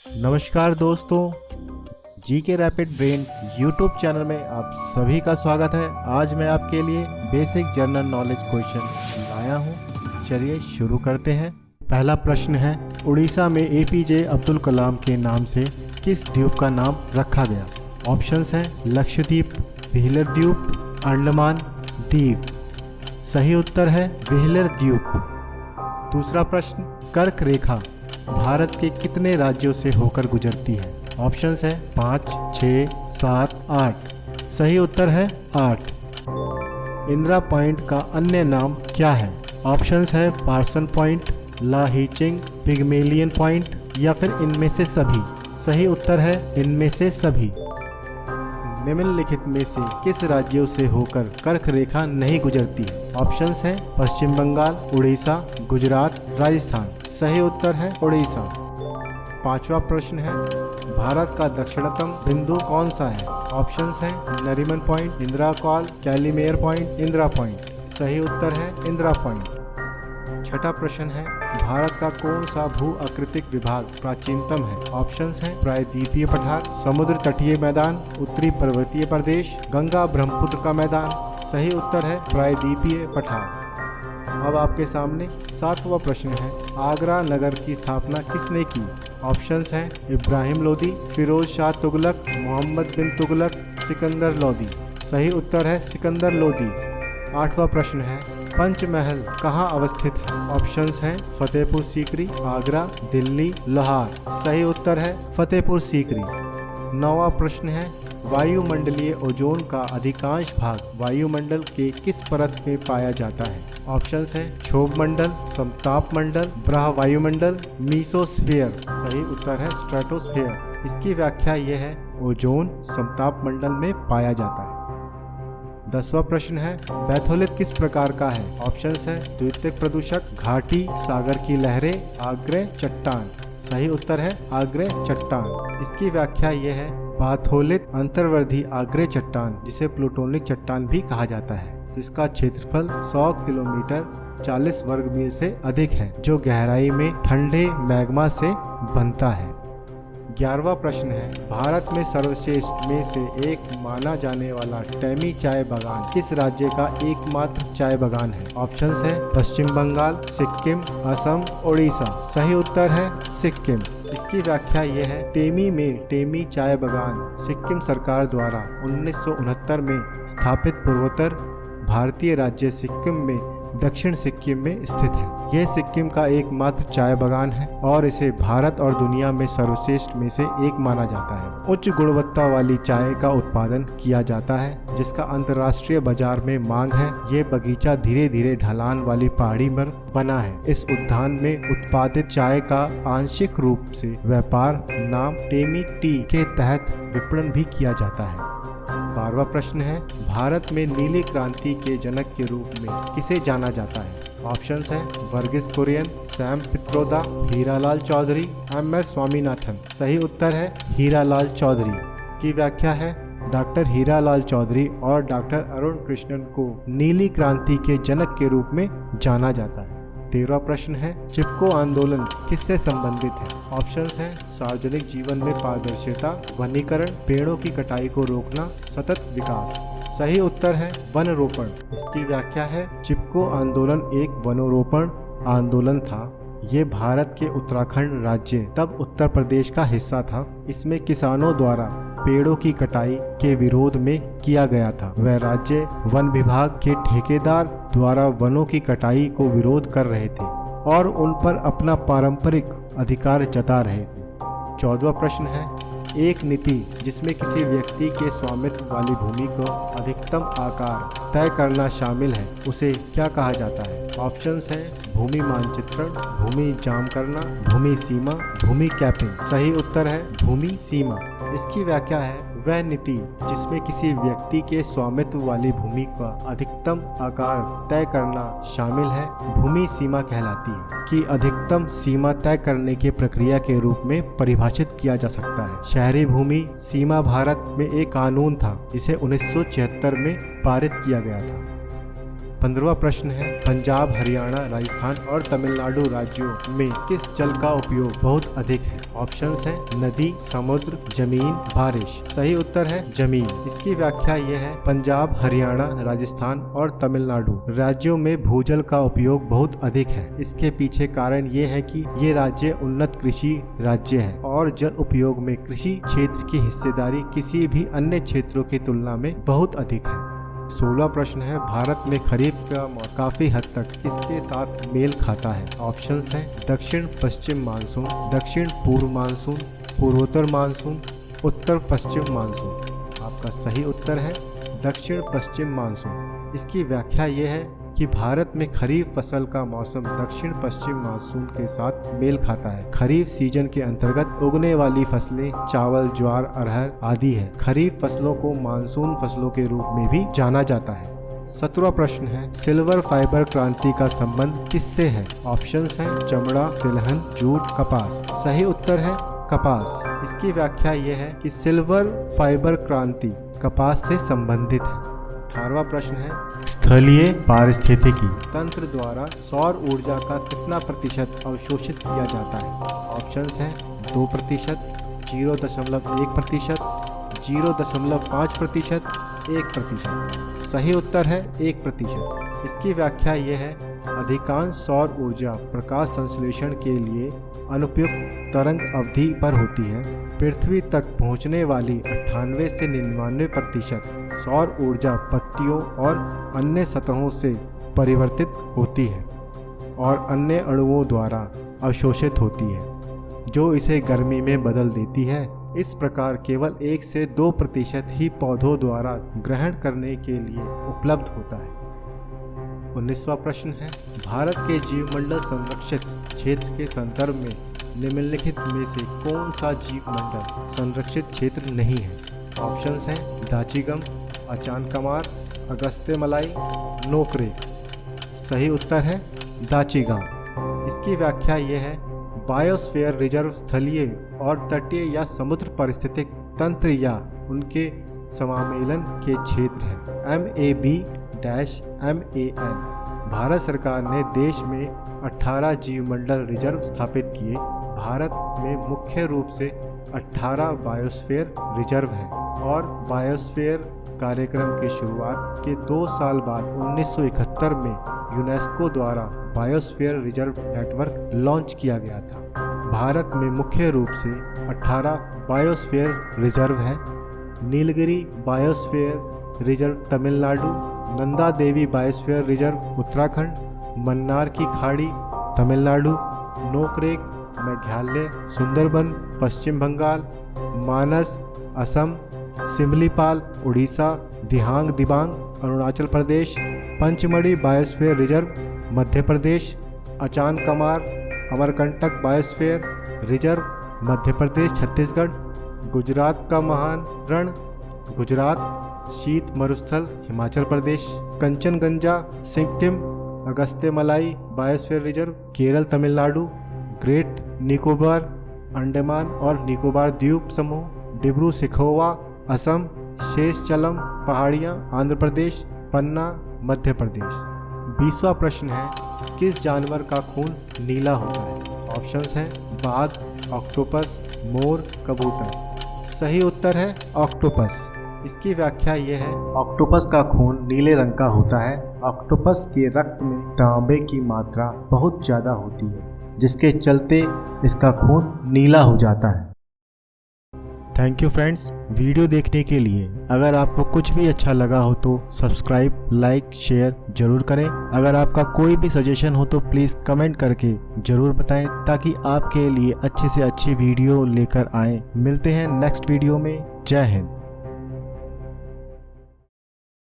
नमस्कार दोस्तों, जी के रैपिड ब्रेन यूट्यूब चैनल में आप सभी का स्वागत है। आज मैं आपके लिए बेसिक जनरल नॉलेज क्वेश्चन लाया हूँ। चलिए शुरू करते हैं। पहला प्रश्न है, उड़ीसा में एपीजे अब्दुल कलाम के नाम से किस द्वीप का नाम रखा गया? ऑप्शंस हैं लक्षद्वीप, व्हीलर द्वीप, अंडमान द्वीप। सही उत्तर है व्हीलर द्वीप। दूसरा प्रश्न, कर्क रेखा भारत के कितने राज्यों से होकर गुजरती है? ऑप्शंस हैं 5, 6, 7, 8। सही उत्तर है 8। इंदिरा पॉइंट का अन्य नाम क्या है? ऑप्शंस है पार्सन पॉइंट, लाहीचिंग, पिग्मेलियन पॉइंट या फिर इनमें से सभी। सही उत्तर है इनमें से सभी। निम्नलिखित में से किस राज्यों से होकर कर्क रेखा नहीं गुजरती है? ऑप्शंस हैं पश्चिम बंगाल, उड़ीसा, गुजरात, राजस्थान। सही उत्तर है उड़ीसा। पांचवा प्रश्न है, भारत का दक्षिणतम बिंदु कौन सा है? ऑप्शंस हैं Nariman point, Indira col, Calimere point, Indira point. सही उत्तर है इंदिरा पॉइंट। छठा प्रश्न है, भारत का कौन सा भू आकृतिक विभाग प्राचीनतम है? ऑप्शंस हैं प्रायद्वीपीय पठार, समुद्र तटीय मैदान, उत्तरी पर्वतीय प्रदेश, गंगा ब्रह्मपुत्र का मैदान। सही उत्तर है प्रायद्वीपीय पठार। अब आपके सामने सातवां प्रश्न है, आगरा नगर की स्थापना किसने की? ऑप्शंस हैं इब्राहिम लोदी, फिरोज शाह तुगलक, मोहम्मद बिन तुगलक, सिकंदर लोदी। सही उत्तर है सिकंदर लोदी। आठवां प्रश्न है, पंचमहल कहाँ अवस्थित है? ऑप्शंस हैं फतेहपुर सीकरी, आगरा, दिल्ली, लाहौर। सही उत्तर है फतेहपुर सीकरी। नौवां प्रश्न है, वायुमंडलीय ओजोन का अधिकांश भाग वायुमंडल के किस परत में पाया जाता है? ऑप्शंस हैं क्षोभ मंडल, समताप मंडल, ब्रह वायुमंडल, मीसोस्फीयर। सही उत्तर है स्ट्रेटोस्फीयर। इसकी व्याख्या यह है, ओजोन समताप मंडल में पाया जाता है। 10वां प्रश्न है, बैथोलिट किस प्रकार का है? ऑप्शंस हैं द्वितीयक प्रदूषक, घाटी, सागर की लहरें, आग्नेय चट्टान। सही उत्तर है आग्नेय चट्टान। इसकी व्याख्या यह है, बैथोलिट अंतर्वर्धी आग्नेय चट्टान जिसे प्लूटोनिक चट्टान भी कहा जाता है, जिसका क्षेत्रफल 100 किलोमीटर 40 वर्ग मील से अधिक है, जो गहराई में ठंडे मैग्मा से बनता है। 11वां प्रश्न है, भारत में सर्वश्रेष्ठ में से एक माना जाने वाला टेमी चाय बागान किस राज्य का एकमात्र चाय बागान है? ऑप्शंस है पश्चिम बंगाल, सिक्किम, असम, उड़ीसा। सही उत्तर है सिक्किम। इसकी व्याख्या यह है, टेमी में टेमी चाय बागान सिक्किम सरकार द्वारा 1969 में स्थापित पूर्वोत्तर भारतीय राज्य सिक्किम में दक्षिण सिक्किम में स्थित है। यह सिक्किम का एकमात्र चाय बागान है और इसे भारत और दुनिया में सर्वश्रेष्ठ में से एक माना जाता है। उच्च गुणवत्ता वाली चाय का उत्पादन किया जाता है, जिसका अंतर्राष्ट्रीय बाजार में मांग है। ये बगीचा धीरे धीरे ढलान वाली पहाड़ी पर बना है। इस उद्यान में उत्पादित चाय का आंशिक रूप से व्यापार नाम टेमी टी के तहत विपणन भी किया जाता है। 12वां प्रश्न है, भारत में नीली क्रांति के जनक के रूप में किसे जाना जाता है? ऑप्शंस हैं वर्गीस कुरियन, सैम पित्रोदा, हीरालाल चौधरी, एम.एस. स्वामीनाथन। सही उत्तर है हीरालाल चौधरी। इसकी व्याख्या है, डॉक्टर हीरालाल चौधरी और डॉक्टर अरुण कृष्णन को नीली क्रांति के जनक के रूप में जाना जाता है। 13वां प्रश्न है, चिपको आंदोलन किससे संबंधित है? ऑप्शंस हैं सार्वजनिक जीवन में पारदर्शिता, वनीकरण, पेड़ों की कटाई को रोकना, सतत विकास। सही उत्तर है वन रोपण। इसकी व्याख्या है, चिपको आंदोलन एक वनोरोपण आंदोलन था। ये भारत के उत्तराखंड राज्य तब उत्तर प्रदेश का हिस्सा था। इसमें किसानों द्वारा पेड़ों की कटाई के विरोध में किया गया था। वह राज्य वन विभाग के ठेकेदार द्वारा वनों की कटाई को विरोध कर रहे थे और उन पर अपना पारंपरिक अधिकार जता रहे थे। 14वां प्रश्न है, एक नीति जिसमें किसी व्यक्ति के स्वामित्व वाली भूमि को अधिकतम आकार तय करना शामिल है, उसे क्या कहा जाता है? ऑप्शंस हैं भूमि मानचित्रण, भूमि जाम करना, भूमि सीमा, भूमि कैपिंग। सही उत्तर है भूमि सीमा। इसकी व्याख्या है, वह नीति जिसमें किसी व्यक्ति के स्वामित्व वाली भूमि का अधिकतम आकार तय करना शामिल है, भूमि सीमा कहलाती है। कि अधिकतम सीमा तय करने की प्रक्रिया के रूप में परिभाषित किया जा सकता है। शहरी भूमि सीमा भारत में एक कानून था, जिसे 1976 में पारित किया गया था। 15वां प्रश्न है, पंजाब, हरियाणा, राजस्थान और तमिलनाडु राज्यों में किस जल का उपयोग बहुत अधिक है? ऑप्शंस हैं नदी, समुद्र, जमीन, बारिश। सही उत्तर है जमीन। इसकी व्याख्या यह है, पंजाब, हरियाणा, राजस्थान और तमिलनाडु राज्यों में भूजल का उपयोग बहुत अधिक है। इसके पीछे कारण ये है कि ये राज्य उन्नत कृषि राज्य है और जल उपयोग में कृषि क्षेत्र की हिस्सेदारी किसी भी अन्य क्षेत्रों की तुलना में बहुत अधिक है। 16वां प्रश्न है, भारत में खरीफ का मौसम काफी हद तक किसके साथ मेल खाता है? ऑप्शंस हैं दक्षिण पश्चिम मानसून, दक्षिण पूर्व मानसून, पूर्वोत्तर मानसून, उत्तर पश्चिम मानसून। आपका सही उत्तर है दक्षिण पश्चिम मानसून। इसकी व्याख्या यह है कि भारत में खरीफ फसल का मौसम दक्षिण पश्चिम मानसून के साथ मेल खाता है। खरीफ सीजन के अंतर्गत उगने वाली फसलें चावल, ज्वार, अरहर आदि है। खरीफ फसलों को मानसून फसलों के रूप में भी जाना जाता है। 17वां प्रश्न है, सिल्वर फाइबर क्रांति का संबंध किससे है? ऑप्शंस हैं चमड़ा, तिलहन, जूट, कपास। सही उत्तर है कपास। इसकी व्याख्या यह है कि सिल्वर फाइबर क्रांति कपास से संबंधित है। 18वां प्रश्न है, स्थलीय पारिस्थितिकी तंत्र द्वारा सौर ऊर्जा का कितना प्रतिशत अवशोषित किया जाता है? ऑप्शंस हैं 2%, 0.1%, 0.5%, 1%। सही उत्तर है 1%। इसकी व्याख्या यह है, अधिकांश सौर ऊर्जा प्रकाश संश्लेषण के लिए अनुपयुक्त तरंग अवधि पर होती है। पृथ्वी तक पहुंचने वाली 98 से 99% सौर ऊर्जा पत्तियों और अन्य सतहों से परिवर्तित होती है और अन्य अणुओं द्वारा अवशोषित होती है, जो इसे गर्मी में बदल देती है। इस प्रकार केवल 1 से 2% ही पौधों द्वारा ग्रहण करने के लिए उपलब्ध होता है। 19वां प्रश्न है, भारत के जीवमंडल संरक्षित क्षेत्र के संदर्भ में निम्नलिखित में से कौन सा जीवमंडल संरक्षित क्षेत्र नहीं है? ऑप्शंस हैं दाचिगम, अचानकमार, अगस्त्यमलाई, नोकरेक। सही उत्तर है दाचिगम। इसकी व्याख्या यह है, बायोस्फीयर रिजर्व स्थलीय और तटीय या समुद्र पारिस्थितिक तंत्र या उनके समामेलन के क्षेत्र है। MAB-MAN। भारत सरकार ने देश में 18 जीवमंडल रिजर्व स्थापित किए। भारत में मुख्य रूप से 18 बायोस्फीयर रिजर्व हैं और बायोस्फीयर कार्यक्रम की शुरुआत के 2 साल बाद 1971 में यूनेस्को द्वारा बायोस्फीयर रिजर्व नेटवर्क लॉन्च किया गया था। भारत में मुख्य रूप से 18 बायोस्फीयर रिजर्व हैं। Nilgiri biosphere reserve Tamil Nadu, Nanda Devi biosphere reserve Uttarakhand, Mannar की खाड़ी Tamil Nadu, Nokrek Meghalaya, Sundarban Paschim Bangal, Manas Assam, Similipal Orissa, Dihang Dibang Arunachal Pradesh, Pachmarhi biosphere reserve Madhya Pradesh, Achanakmar Amarkantak biosphere reserve Madhya Pradesh Chhattisgarh, Gujarat का महान रण गुजरात, शीत मरुस्थल Himachal Pradesh, Kanchenjunga Sikkim, Agasthyamalai biosphere reserve Kerala Tamil Nadu, great Nicobar Andaman और निकोबार द्वीप समूह, डिब्रू सिखोवा असम, शेषचलम पहाड़ियाँ आंध्र प्रदेश, पन्ना मध्य प्रदेश। 20वां प्रश्न है, किस जानवर का खून नीला होता है? ऑप्शंस हैं बाघ, ऑक्टोपस, मोर, कबूतर। सही उत्तर है ऑक्टोपस। इसकी व्याख्या यह है, ऑक्टोपस का खून नीले रंग का होता है। ऑक्टोपस के रक्त में तांबे की मात्रा बहुत ज़्यादा होती है, जिसके चलते इसका खून नीला हो जाता है। थैंक यू फ्रेंड्स, वीडियो देखने के लिए। अगर आपको कुछ भी अच्छा लगा हो तो सब्सक्राइब, लाइक, शेयर जरूर करें। अगर आपका कोई भी सजेशन हो तो प्लीज़ कमेंट करके जरूर बताएं, ताकि आपके लिए अच्छी से अच्छी वीडियो लेकर आएँ। मिलते हैं नेक्स्ट वीडियो में। जय हिंद।